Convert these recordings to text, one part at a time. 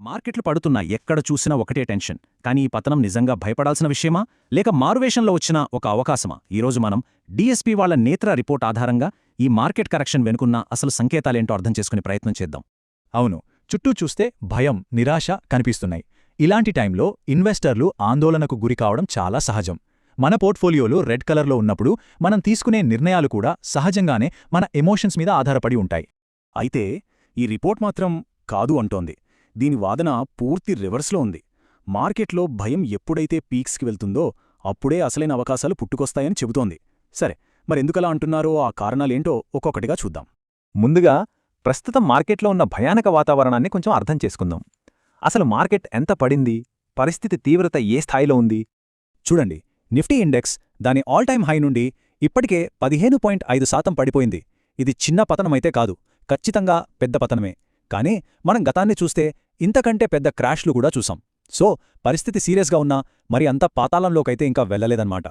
మార్కెట్లు పడుతున్నా ఎక్కడ చూసినా ఒకటే టెన్షన్. కానీ ఈ పతనం నిజంగా భయపడాల్సిన విషయమా, లేక మారువేషంలో వచ్చిన ఒక అవకాశమా? ఈరోజు మనం డిఎస్పీ వాళ్ల నేత్ర రిపోర్ట్ ఆధారంగా ఈ మార్కెట్ కరెక్షన్ వెనుకున్న అసలు సంకేతాలేంటో అర్థం చేసుకునే ప్రయత్నం చేద్దాం. అవును, చుట్టూ చూస్తే భయం, నిరాశ కనిపిస్తున్నాయి. ఇలాంటి టైంలో ఇన్వెస్టర్లు ఆందోళనకు గురికావడం చాలా సహజం. మన పోర్ట్ఫోలియోలు రెడ్ కలర్లో ఉన్నప్పుడు మనం తీసుకునే నిర్ణయాలు కూడా సహజంగానే మన ఎమోషన్స్ మీద ఆధారపడి ఉంటాయి. అయితే ఈ రిపోర్ట్ మాత్రం కాదు అంటోంది. దీని వాదన పూర్తి రివర్స్లో ఉంది. మార్కెట్లో భయం ఎప్పుడైతే పీక్స్కి వెళ్తుందో అప్పుడే అసలైన అవకాశాలు పుట్టుకొస్తాయని చెబుతోంది. సరే, మరెందుకలా అంటున్నారో ఆ కారణాలేంటో ఒక్కొక్కటిగా చూద్దాం. ముందుగా ప్రస్తుతం మార్కెట్లో ఉన్న భయానక వాతావరణాన్ని కొంచెం అర్థం చేసుకుందాం. అసలు మార్కెట్ ఎంత పడింది, పరిస్థితి తీవ్రత ఏ స్థాయిలో ఉంది? చూడండి, నిఫ్టీ ఇండెక్స్ దాని ఆల్ టైమ్ హై నుండి ఇప్పటికే 15.5% పడిపోయింది. ఇది చిన్న పతనమైతే కాదు, ఖచ్చితంగా పెద్ద పతనమే. కానీ మనం గతాన్ని చూస్తే ఇంతకంటే పెద్ద క్రాష్లు కూడా చూసాం. సో పరిస్థితి సీరియస్గా ఉన్నా మరి అంత పాతాళంలోకైతే ఇంకా వెళ్లలేదన్నమాట.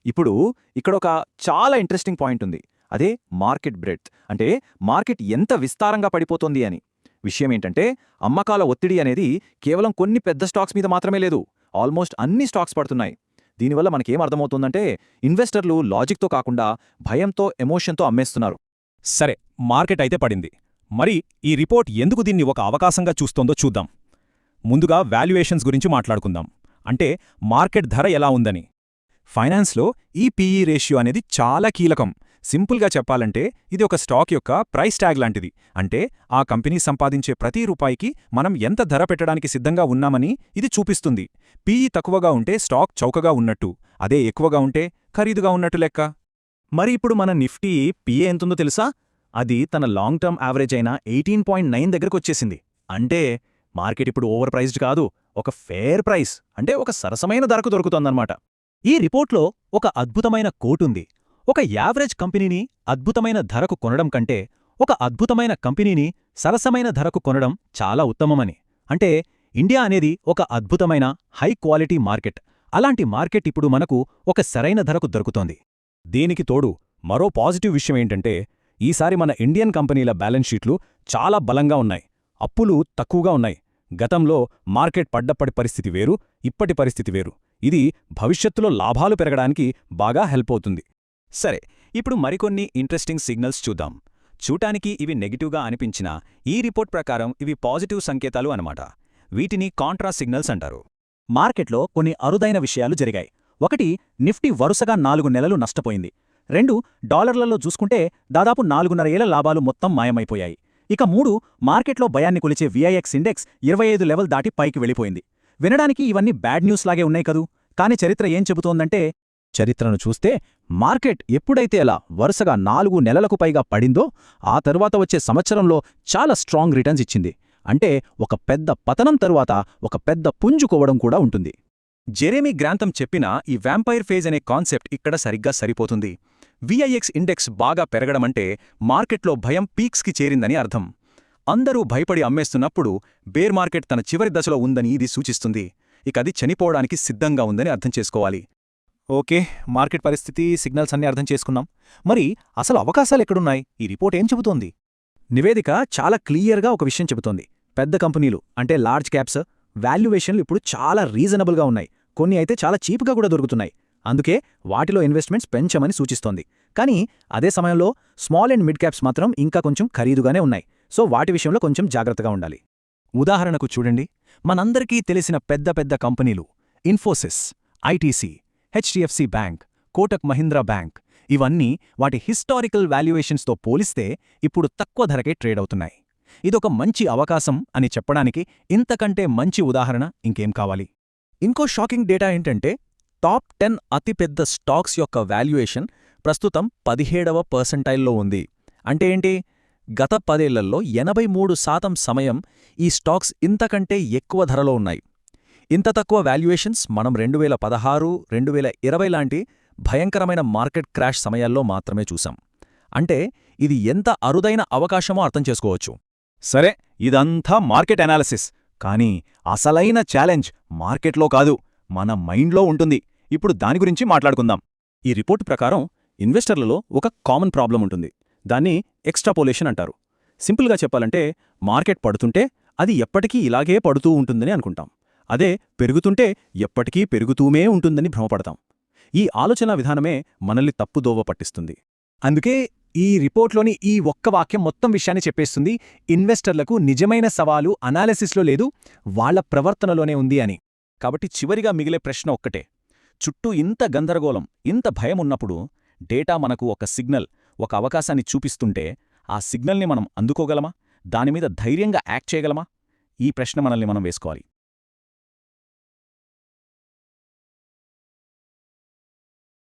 ఇప్పుడు ఇక్కడొక చాలా ఇంట్రెస్టింగ్ పాయింట్ ఉంది. అదే మార్కెట్ బ్రెడ్త్, అంటే మార్కెట్ ఎంత విస్తారంగా పడిపోతోంది అని. విషయమేంటంటే, అమ్మకాల ఒత్తిడి అనేది కేవలం కొన్ని పెద్ద స్టాక్స్ మీద మాత్రమే లేదు, ఆల్మోస్ట్ అన్ని స్టాక్స్ పడుతున్నాయి. దీనివల్ల మనకేం అర్థమవుతుందంటే, ఇన్వెస్టర్లు లాజిక్తో కాకుండా భయంతో, ఎమోషన్తో అమ్మేస్తున్నారు. సరే, మార్కెట్ అయితే పడింది. మరి ఈ రిపోర్ట్ ఎందుకు దీన్ని ఒక అవకాశంగా చూస్తోందో చూద్దాం. ముందుగా వాల్యుయేషన్స్ గురించి మాట్లాడుకుందాం. అంటే మార్కెట్ ధర ఎలా ఉందని. ఫైనాన్స్లో ఈ పీఈ రేషియో అనేది చాలా కీలకం. సింపుల్గా చెప్పాలంటే ఇది ఒక స్టాక్ యొక్క ప్రైస్ ట్యాగ్ లాంటిది. అంటే ఆ కంపెనీ సంపాదించే ప్రతి రూపాయికి మనం ఎంత ధర పెట్టడానికి సిద్ధంగా ఉన్నామని ఇది చూపిస్తుంది. పీఈ తక్కువగా ఉంటే స్టాక్ చౌకగా ఉన్నట్టు, అదే ఎక్కువగా ఉంటే ఖరీదుగా ఉన్నట్టు లెక్క. మరి ఇప్పుడు మన నిఫ్టీ పీఏ ఎంతుందో తెలుసా? అది తన లాంగ్ టర్మ్ యావరేజ్ అయిన 18.9 దగ్గరకొచ్చేసింది. అంటే మార్కెట్ ఇప్పుడు ఓవర్ ప్రైస్డ్ కాదు, ఒక ఫేర్ ప్రైస్, అంటే ఒక సరసమైన ధరకు దొరుకుతోందన్నమాట. ఈ రిపోర్ట్లో ఒక అద్భుతమైన కోటుంది. ఒక యావరేజ్ కంపెనీని అద్భుతమైన ధరకు కొనడం కంటే ఒక అద్భుతమైన కంపెనీని సరసమైన ధరకు కొనడం చాలా ఉత్తమమని. అంటే ఇండియా అనేది ఒక అద్భుతమైన హై క్వాలిటీ మార్కెట్. అలాంటి మార్కెట్ ఇప్పుడు మనకు ఒక సరైన ధరకు దొరుకుతోంది. దీనికి తోడు మరో పాజిటివ్ విషయమేంటంటే, ఈసారి మన ఇండియన్ కంపెనీల బ్యాలెన్స్ షీట్లు చాలా బలంగా ఉన్నాయి, అప్పులు తక్కువగా ఉన్నాయి. గతంలో మార్కెట్ పడ్డప్పటి పరిస్థితి వేరు, ఇప్పటి పరిస్థితి వేరు. ఇది భవిష్యత్తులో లాభాలు పెరగడానికి బాగా హెల్ప్ అవుతుంది. సరే, ఇప్పుడు మరికొన్ని ఇంట్రెస్టింగ్ సిగ్నల్స్ చూద్దాం. చూటానికి ఇవి నెగిటివ్గా అనిపించినా ఈ రిపోర్ట్ ప్రకారం ఇవి పాజిటివ్ సంకేతాలు అన్నమాట. వీటిని కాంట్రా సిగ్నల్స్ అంటారు. మార్కెట్లో కొన్ని అరుదైన విషయాలు జరిగాయి. ఒకటి, నిఫ్టీ వరుసగా 4 నెలలు నష్టపోయింది. 2, డాలర్లలో చూసుకుంటే దాదాపు 4.5 ఏళ్ల లాభాలు మొత్తం మాయమైపోయాయి. ఇక 3, మార్కెట్లో భయాన్ని కొలిచే విఐఎక్స్ ఇండెక్స్ 25 లెవెల్ దాటి పైకి వెళ్ళిపోయింది. వినడానికి ఇవన్నీ బ్యాడ్ న్యూస్ లాగే ఉన్నాయి కదూ. కానీ చరిత్ర ఏం చెబుతోందంటే, చరిత్రను చూస్తే మార్కెట్ ఎప్పుడైతే అలా వరుసగా 4 నెలలకు పైగా పడిందో ఆ తరువాత వచ్చే సంవత్సరంలో చాలా స్ట్రాంగ్ రిటర్న్స్ ఇచ్చింది. అంటే ఒక పెద్ద పతనం తరువాత ఒక పెద్ద పుంజుకోవడం కూడా ఉంటుంది. జెరెమీ గ్రాంథమ్ చెప్పిన ఈ వ్యాంపైర్ ఫేజ్ అనే కాన్సెప్ట్ ఇక్కడ సరిగ్గా సరిపోతుంది. విఐఎక్స్ ఇండెక్స్ బాగా పెరగడమంటే మార్కెట్లో భయం పీక్స్కి చేరిందని అర్థం. అందరూ భయపడి అమ్మేస్తున్నప్పుడు బేర్ మార్కెట్ తన చివరి దశలో ఉందని ఇది సూచిస్తుంది. ఇక అది చనిపోవడానికి సిద్ధంగా ఉందని అర్థం చేసుకోవాలి. ఓకే, మార్కెట్ పరిస్థితి, సిగ్నల్స్ అన్నీ అర్థం చేసుకున్నాం. మరి అసలు అవకాశాలెక్కడున్నాయి? ఈ రిపోర్ట్ ఏం చెబుతోంది? నివేదిక చాలా క్లియర్గా ఒక విషయం చెబుతోంది. పెద్ద కంపెనీలు అంటే లార్జ్ క్యాప్స్ వాల్యుయేషన్లు ఇప్పుడు చాలా రీజనబుల్గా ఉన్నాయి. కొన్ని అయితే చాలా చీప్గా కూడా దొరుకుతున్నాయి. అందుకే వాటిలో ఇన్వెస్ట్మెంట్స్ పెంచమని సూచిస్తోంది. కానీ అదే సమయంలో స్మాల్ అండ్ మిడ్ క్యాప్స్ మాత్రం ఇంకా కొంచెం ఖరీదుగానే ఉన్నాయి. సో వాటి విషయంలో కొంచెం జాగ్రత్తగా ఉండాలి. ఉదాహరణకు చూడండి, మనందరికీ తెలిసిన పెద్ద పెద్ద కంపెనీలు Infosys, ITC, HDFC bank, Kotak Mahindra bank, ఇవన్నీ వాటి హిస్టారికల్ వాల్యుయేషన్స్తో పోలిస్తే ఇప్పుడు తక్కువ ధరకే ట్రేడ్ అవుతున్నాయి. ఇదొక మంచి అవకాశం అని చెప్పడానికి ఇంతకంటే మంచి ఉదాహరణ ఇంకేం కావాలి? ఇంకో షాకింగ్ డేటా ఏంటంటే, టాప్ 10 అతిపెద్ద స్టాక్స్ యొక్క వాల్యుయేషన్ ప్రస్తుతం 17వ పర్సెంటైల్లో ఉంది. అంటే ఏంటి? గత 10 ఏళ్లలో 83% సమయం ఈ స్టాక్స్ ఇంతకంటే ఎక్కువ ధరలో ఉన్నాయి. ఇంత తక్కువ వాల్యుయేషన్స్ మనం 2016, 2020 లాంటి భయంకరమైన మార్కెట్ క్రాష్ సమయాల్లో మాత్రమే చూసాం. అంటే ఇది ఎంత అరుదైన అవకాశమో అర్థం చేసుకోవచ్చు. సరే, ఇదంతా మార్కెట్ అనాలిసిస్. కానీ అసలైన ఛాలెంజ్ మార్కెట్లో కాదు, మన మైండ్లో ఉంటుంది. ఇప్పుడు దాని గురించి మాట్లాడుకుందాం. ఈ రిపోర్ట్ ప్రకారం ఇన్వెస్టర్లలో ఒక కామన్ ప్రాబ్లం ఉంటుంది. దాన్ని ఎక్స్ట్రాపోలేషన్ అంటారు. సింపుల్గా చెప్పాలంటే, మార్కెట్ పడుతుంటే అది ఎప్పటికీ ఇలాగే పడుతూ ఉంటుందని అనుకుంటాం. అదే పెరుగుతుంటే ఎప్పటికీ పెరుగుతూనే ఉంటుందని భ్రమపడతాం. ఈ ఆలోచనా విధానమే మనల్ని తప్పుదోవ పట్టిస్తుంది. అందుకే ఈ రిపోర్ట్లోని ఈ ఒక్క వాక్యం మొత్తం విషయాన్ని చెప్పేస్తుంది. ఇన్వెస్టర్లకు నిజమైన సవాలు అనాలిసిస్లో లేదు, వాళ్ల ప్రవర్తనలోనే ఉంది అని. కాబట్టి చివరిగా మిగిలే ప్రశ్న ఒక్కటే. చుట్టూ ఇంత గందరగోళం, ఇంత భయం ఉన్నప్పుడు డేటా మనకు ఒక సిగ్నల్, ఒక అవకాశాన్ని చూపిస్తుంటే ఆ సిగ్నల్ని మనం అందుకోగలమా? దానిమీద ధైర్యంగా యాక్ట్ చేయగలమా? ఈ ప్రశ్న మనల్ని మనం వేసుకోవాలి.